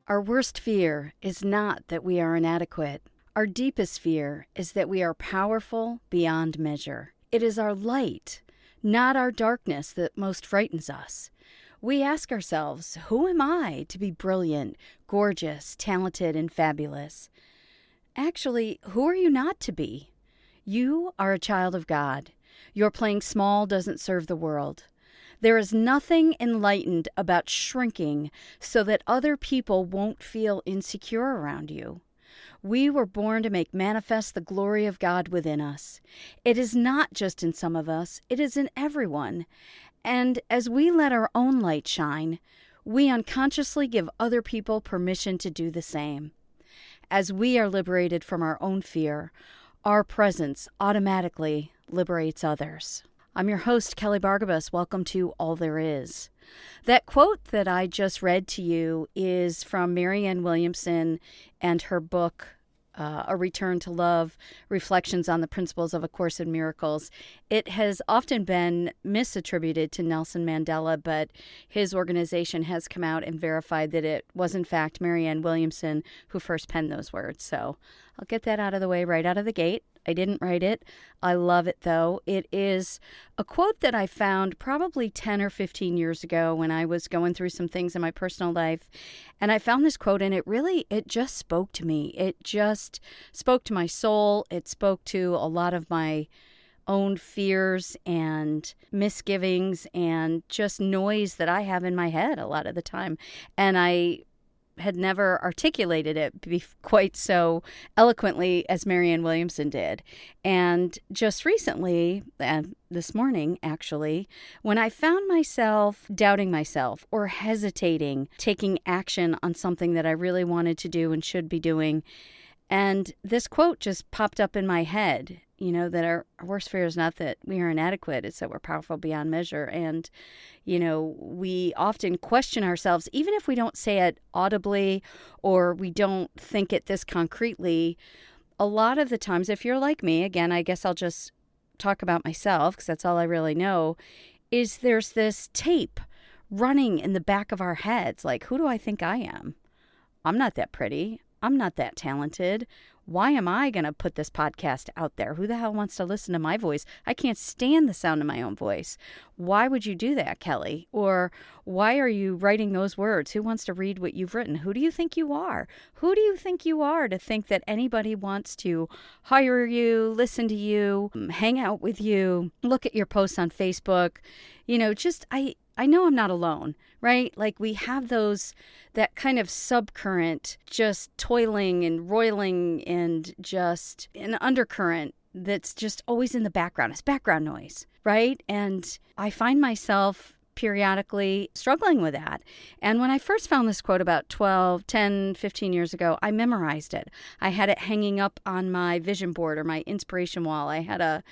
Our worst fear is not that we are inadequate. Our deepest fear is that we are powerful beyond measure. It is our light, not our darkness, that most frightens us. We ask ourselves, who am I to be brilliant, gorgeous, talented, and fabulous? Actually, who are you not to be? You are a child of God. Your playing small doesn't serve the world. There is nothing enlightened about shrinking so that other people won't feel insecure around you. We were born to make manifest the glory of God within us. It is not just in some of us, it is in everyone. And as we let our own light shine, we unconsciously give other people permission to do the same. As we are liberated from our own fear, our presence automatically liberates others. I'm your host, Kelly Bargabas. Welcome to All There Is. That quote that I just read to you is from Marianne Williamson and her book, A Return to Love, Reflections on the Principles of A Course in Miracles. It has often been misattributed to Nelson Mandela, but his organization has come out and verified that it was in fact Marianne Williamson who first penned those words. So I'll get that out of the way right out of the gate. I didn't write it. I love it, though. It is a quote that I found probably 10 or 15 years ago when I was going through some things in my personal life. And I found this quote, and it just spoke to me. It just spoke to my soul. It spoke to a lot of my own fears and misgivings and just noise that I have in my head a lot of the time. And I had never articulated it quite so eloquently as Marianne Williamson did. And just recently, this morning actually, when I found myself doubting myself or hesitating, taking action on something that I really wanted to do and should be doing, and this quote just popped up in my head, that our worst fear is not that we are inadequate, it's that we're powerful beyond measure. And, we often question ourselves, even if we don't say it audibly or we don't think it this concretely. A lot of the times, if you're like me, again, I guess I'll just talk about myself because that's all I really know, is there's this tape running in the back of our heads. Like, who do I think I am? I'm not that pretty. I'm not that talented. Why am I going to put this podcast out there? Who the hell wants to listen to my voice? I can't stand the sound of my own voice. Why would you do that, Kelly? Or why are you writing those words? Who wants to read what you've written? Who do you think you are? Who do you think you are to think that anybody wants to hire you, listen to you, hang out with you, look at your posts on Facebook? I know I'm not alone, right? Like we have that kind of subcurrent just toiling and roiling and just an undercurrent that's just always in the background. It's background noise, right? And I find myself periodically struggling with that. And when I first found this quote about 15 years ago, I memorized it. I had it hanging up on my vision board or my inspiration wall. I had a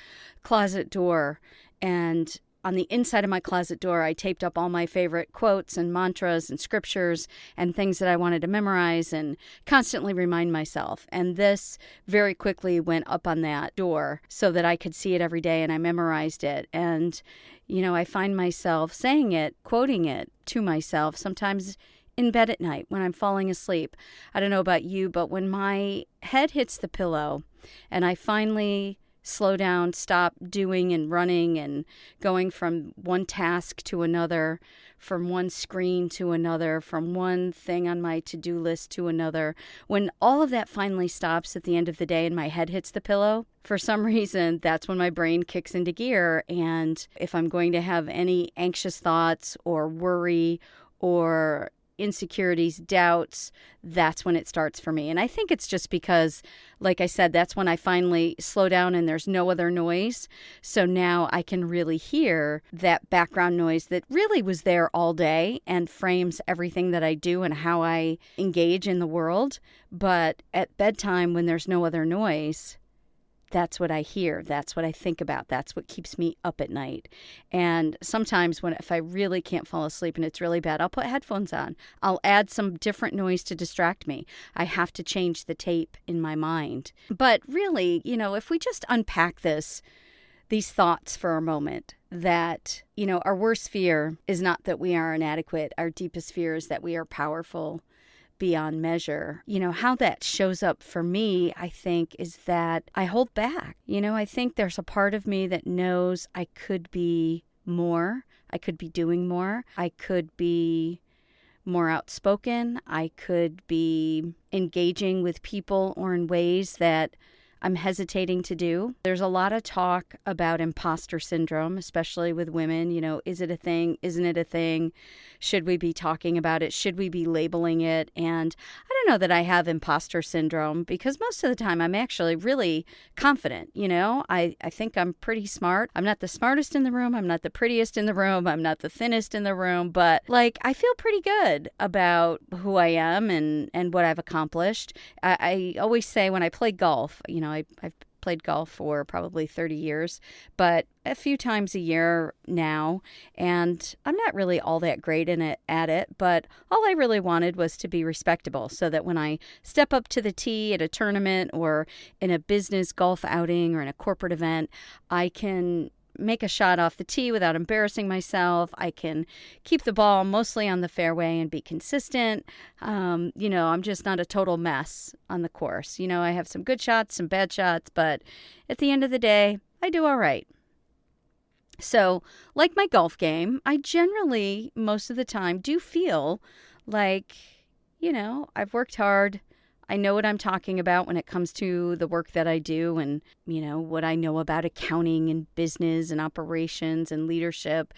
closet door, and on the inside of my closet door, I taped up all my favorite quotes and mantras and scriptures and things that I wanted to memorize and constantly remind myself. And this very quickly went up on that door so that I could see it every day, and I memorized it. And, I find myself saying it, quoting it to myself, sometimes in bed at night when I'm falling asleep. I don't know about you, but when my head hits the pillow and I finally slow down, stop doing and running and going from one task to another, from one screen to another, from one thing on my to-do list to another. When all of that finally stops at the end of the day and my head hits the pillow, for some reason, that's when my brain kicks into gear. And if I'm going to have any anxious thoughts or worry or insecurities, doubts, that's when it starts for me. And I think it's just because, like I said, that's when I finally slow down and there's no other noise. So now I can really hear that background noise that really was there all day and frames everything that I do and how I engage in the world. But at bedtime, when there's no other noise, that's what I hear. That's what I think about. That's what keeps me up at night. And sometimes if I really can't fall asleep and it's really bad, I'll put headphones on. I'll add some different noise to distract me. I have to change the tape in my mind. But really, if we just unpack these thoughts for a moment, that, our worst fear is not that we are inadequate. Our deepest fear is that we are powerful beyond measure. How that shows up for me, I think, is that I hold back. I think there's a part of me that knows I could be more. I could be doing more. I could be more outspoken. I could be engaging with people or in ways that I'm hesitating to do. There's a lot of talk about imposter syndrome, especially with women. Is it a thing? Isn't it a thing? Should we be talking about it? Should we be labeling it? And I don't know that I have imposter syndrome, because most of the time I'm actually really confident. I think I'm pretty smart. I'm not the smartest in the room. I'm not the prettiest in the room. I'm not the thinnest in the room. But I feel pretty good about who I am and what I've accomplished. I always say when I play golf, I've played golf for probably 30 years, but a few times a year now, and I'm not really all that great at it, but all I really wanted was to be respectable, so that when I step up to the tee at a tournament or in a business golf outing or in a corporate event, I can make a shot off the tee without embarrassing myself. I can keep the ball mostly on the fairway and be consistent. I'm just not a total mess on the course. I have some good shots, some bad shots, but at the end of the day, I do all right. So, like my golf game, I generally, most of the time, do feel like, I've worked hard. I know what I'm talking about when it comes to the work that I do and, what I know about accounting and business and operations and leadership.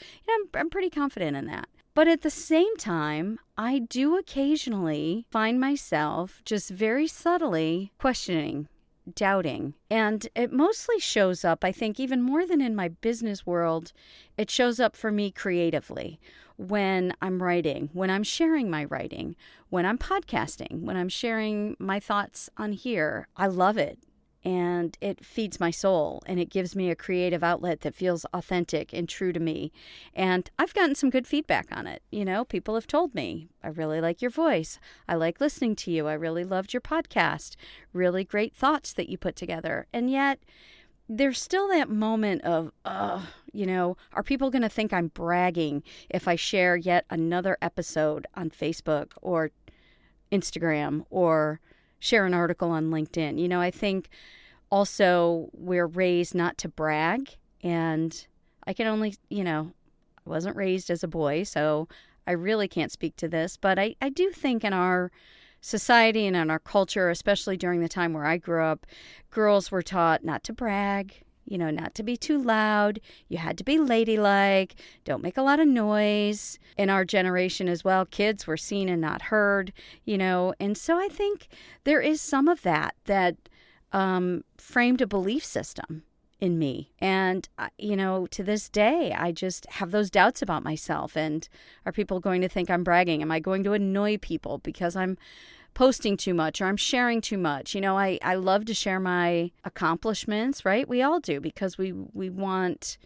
I'm pretty confident in that. But at the same time, I do occasionally find myself just very subtly questioning, doubting. And it mostly shows up, I think, even more than in my business world, it shows up for me creatively. When I'm writing, when I'm sharing my writing, when I'm podcasting, when I'm sharing my thoughts on here. I love it. And it feeds my soul, and it gives me a creative outlet that feels authentic and true to me. And I've gotten some good feedback on it. People have told me, I really like your voice. I like listening to you. I really loved your podcast. Really great thoughts that you put together. And yet, there's still that moment of, are people going to think I'm bragging if I share yet another episode on Facebook or Instagram or share an article on LinkedIn? I think also we're raised not to brag, and I can only, I wasn't raised as a boy, so I really can't speak to this, but I do think in our society and in our culture, especially during the time where I grew up, girls were taught not to brag, not to be too loud. You had to be ladylike, don't make a lot of noise. In our generation as well, kids were seen and not heard, and so I think there is some of that framed a belief system in me. And, to this day, I just have those doubts about myself. And are people going to think I'm bragging? Am I going to annoy people because I'm posting too much or I'm sharing too much? I love to share my accomplishments, right? We all do, because we want,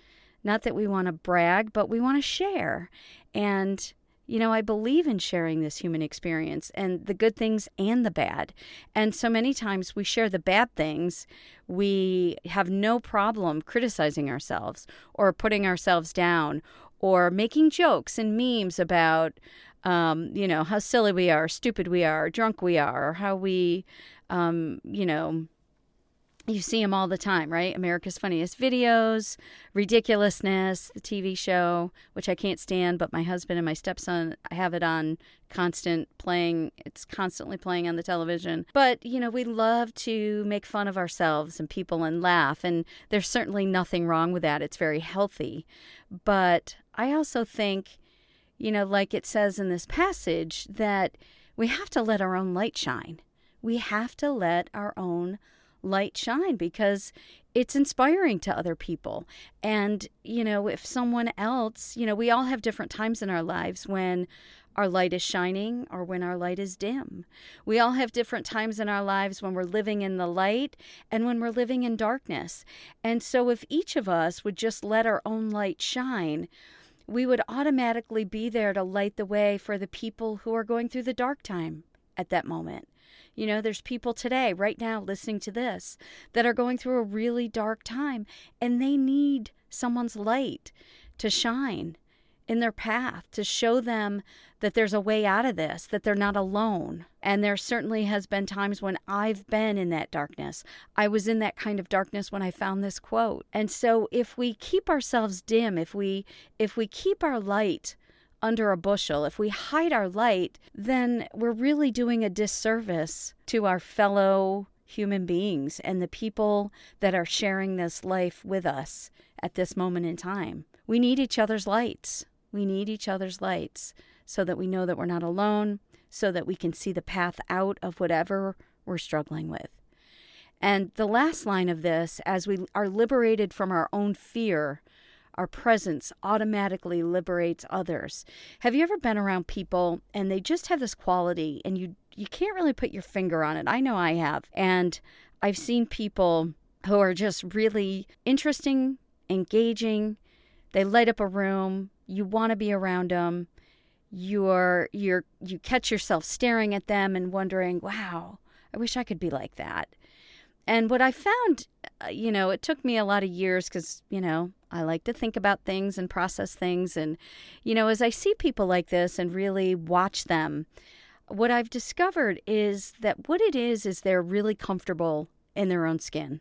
not that we want to brag, but we want to share. And I believe in sharing this human experience and the good things and the bad. And so many times we share the bad things. We have no problem criticizing ourselves or putting ourselves down or making jokes and memes about, how silly we are, stupid we are, drunk we are, or how we, you see them all the time, right? America's Funniest Videos, Ridiculousness, the TV show, which I can't stand, but my husband and my stepson have it on constant playing. It's constantly playing on the television. But, we love to make fun of ourselves and people and laugh. And there's certainly nothing wrong with that. It's very healthy. But I also think, like it says in this passage, that we have to let our own light shine. We have to let our own light shine because it's inspiring to other people. And, if someone else, we all have different times in our lives when our light is shining or when our light is dim. We all have different times in our lives when we're living in the light and when we're living in darkness. And so if each of us would just let our own light shine, we would automatically be there to light the way for the people who are going through the dark time at that moment. There's people today, right now, listening to this, that are going through a really dark time, and they need someone's light to shine. in their path, to show them that there's a way out of this, that they're not alone. And there certainly has been times when I've been in that darkness. I was in that kind of darkness when I found this quote. And so if we keep ourselves dim, if we keep our light under a bushel, if we hide our light, then we're really doing a disservice to our fellow human beings and the people that are sharing this life with us at this moment in time. We need each other's lights. We need each other's lights so that we know that we're not alone, so that we can see the path out of whatever we're struggling with. And the last line of this, as we are liberated from our own fear, our presence automatically liberates others. Have you ever been around people and they just have this quality and you can't really put your finger on it? I know I have. And I've seen people who are just really interesting, engaging. They light up a room. You want to be around them. You catch yourself staring at them and wondering, wow, I wish I could be like that. And what I found, it took me a lot of years because, I like to think about things and process things. And, as I see people like this and really watch them, what I've discovered is that what it is they're really comfortable in their own skin.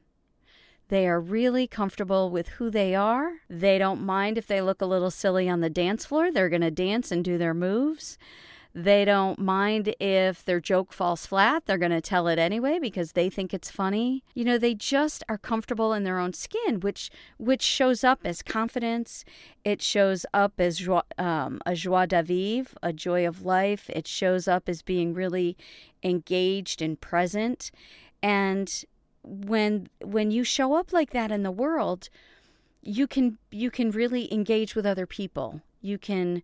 They are really comfortable with who they are. They don't mind if they look a little silly on the dance floor. They're going to dance and do their moves. They don't mind if their joke falls flat. They're going to tell it anyway because they think it's funny. They just are comfortable in their own skin, which shows up as confidence. It shows up as a joie de vivre, a joy of life. It shows up as being really engaged and present. And when you show up like that in the world, you can really engage with other people. You can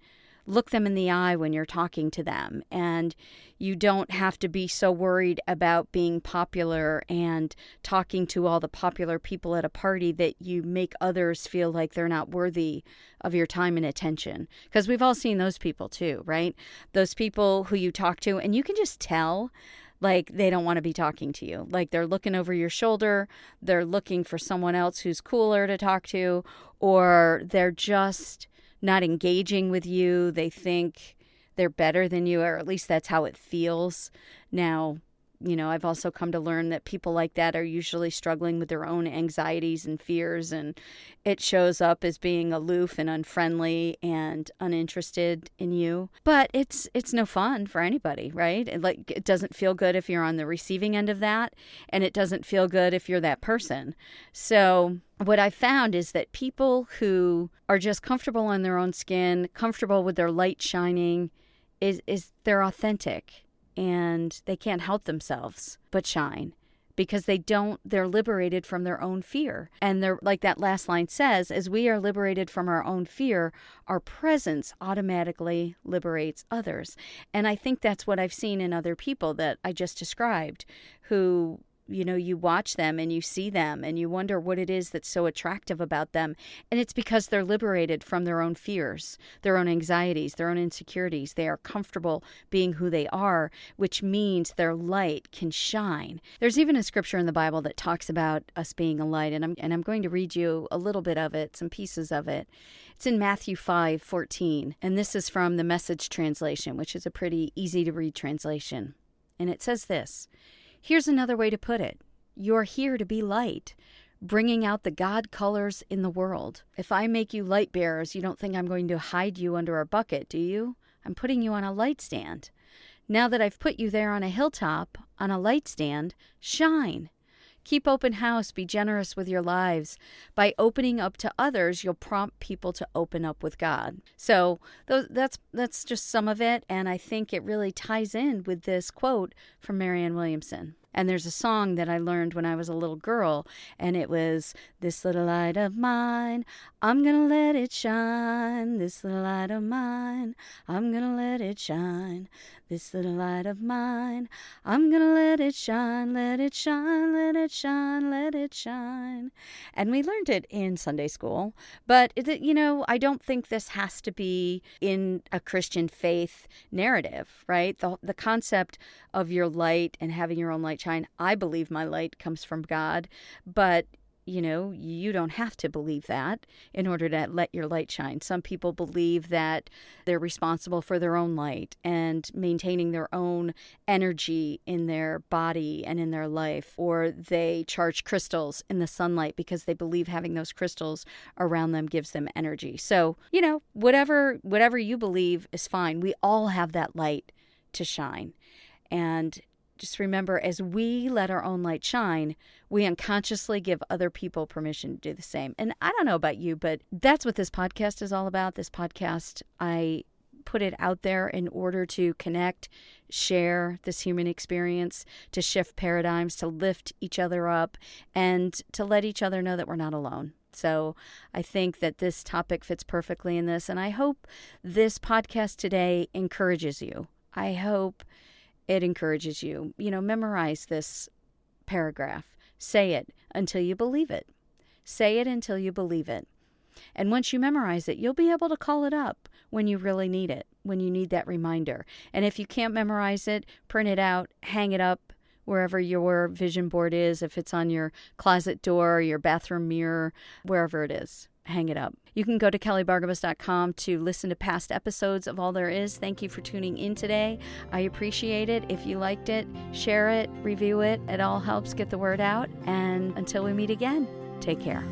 look them in the eye when you're talking to them, and you don't have to be so worried about being popular and talking to all the popular people at a party that you make others feel like they're not worthy of your time and attention. Because we've all seen those people too, right? Those people who you talk to and you can just tell like they don't want to be talking to you. Like they're looking over your shoulder, they're looking for someone else who's cooler to talk to, or they're just not engaging with you. They think they're better than you, or at least that's how it feels. Now, I've also come to learn that people like that are usually struggling with their own anxieties and fears, and it shows up as being aloof and unfriendly and uninterested in you. But it's no fun for anybody, right? It doesn't feel good if you're on the receiving end of that, and it doesn't feel good if you're that person. So what I found is that people who are just comfortable in their own skin, comfortable with their light shining, is they're authentic. And they can't help themselves but shine because they're liberated from their own fear. And they're, like that last line says, as we are liberated from our own fear, our presence automatically liberates others. And I think that's what I've seen in other people that I just described, who you watch them and you see them and you wonder what it is that's so attractive about them. And it's because they're liberated from their own fears, their own anxieties, their own insecurities. They are comfortable being who they are, which means their light can shine. There's even a scripture in the Bible that talks about us being a light. And I'm going to read you a little bit of it, some pieces of it. It's in Matthew 5:14. And this is from the Message translation, which is a pretty easy to read translation. And it says this: here's another way to put it. You're here to be light, bringing out the God colors in the world. If I make you light bearers, you don't think I'm going to hide you under a bucket, do you? I'm putting you on a light stand. Now that I've put you there on a hilltop, on a light stand, shine. Keep open house, be generous with your lives. By opening up to others, you'll prompt people to open up with God. So that's just some of it, and I think it really ties in with this quote from Marianne Williamson. And there's a song that I learned when I was a little girl, and it was, this little light of mine, I'm gonna let it shine. This little light of mine, I'm gonna let it shine. This little light of mine, I'm gonna let it shine, let it shine, let it shine, let it shine. And we learned it in Sunday school, but I don't think this has to be in a Christian faith narrative, right? The concept of your light and having your own light shine, I believe my light comes from God, but you don't have to believe that in order to let your light shine. Some people believe that they're responsible for their own light and maintaining their own energy in their body and in their life, or they charge crystals in the sunlight because they believe having those crystals around them gives them energy. So, whatever you believe is fine. We all have that light to shine. And just remember, as we let our own light shine, we unconsciously give other people permission to do the same. And I don't know about you, but that's what this podcast is all about. This podcast, I put it out there in order to connect, share this human experience, to shift paradigms, to lift each other up, and to let each other know that we're not alone. So I think that this topic fits perfectly in this, and I hope this podcast today encourages you. I hope it encourages you. Memorize this paragraph. Say it until you believe it. Say it until you believe it. And once you memorize it, you'll be able to call it up when you really need it, when you need that reminder. And if you can't memorize it, print it out, hang it up wherever your vision board is, if it's on your closet door, your bathroom mirror, wherever it is. Hang it up. You can go to kellybargabas.com to listen to past episodes of All There Is. Thank you for tuning in today. I appreciate it. If you liked it, share it, review it. It all helps get the word out. And until we meet again, take care.